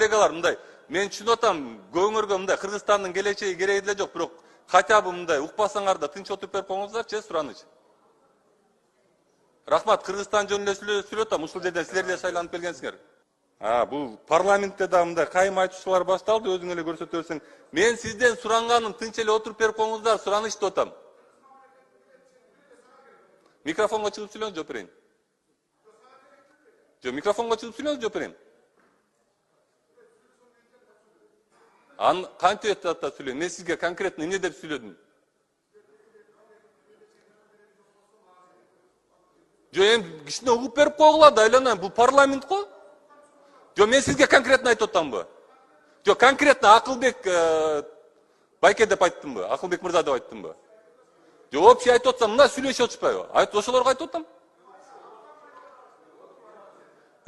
коллегалар, мындай, мен түшүнүп атам, көңөргө мындай Кыргызстандын келечеги кереги деле жок, бирок хотя бы мындай укпасаңар да тынч отуруп берип коюңуздарчы, сураныч. Рахмат, Кыргызстан жөнүндө сүйлөп атам, ушул жерден силер деле шайланып келгенсиңер. Бул парламентте да мындай кайым айтуучулар башталды, өзүң эле көрсөтө берсең. Мен сизден суранганым тынч эле отуруп берип коюңуздар, сураныч деп атам. Микрофонго чыгып сүйлөңүз, жооп берейин. Жок, микрофонго чыгып сүйлөңүз, жооп берейин. Кантип ата сүйлөйм? Мен сизге конкретно эмне деп сүйлөдүм? Жок, эми кичине угуп берип койгула да, айланайын, бул парламент го. Жок, мен сизге конкретно айтып атамбы? Жок, конкретно Акылбек байке деп айттымбы? Акылбек мырза деп айттымбы? Жок, общий айтып атсам, мына сүйлөшүп атышпайбы? Ошолорго айтып атам.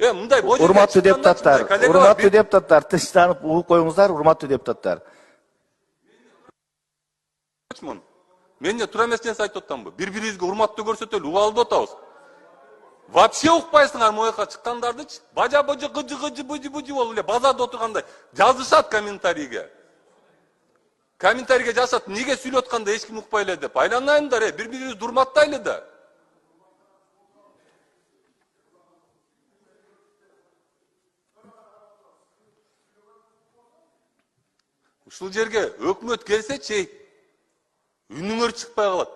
Мындай урматтуу депутаттар, тынчтанып угуп коюңуздар, урматтуу депутаттар. Мен не тура эмес нерсе айтып атамбы? Бири-бирибизге урматтуу көрсөтөлү, угуп алып атабыз. Вообще укпайсыңар могу жака чыккандардычы? Бажа-бажа гыжы-гыжы быжы-быжы болуп эле базарда отургандай жазышат комментарийге. Комментарийге жазышат, неге сүйлөп атканда эч ким укпай эле деп. Айланайындар, бири-бирибизди урматтайлы да. Ушул жерге өкмөт келсечи, үнүңөр чыкпай калат.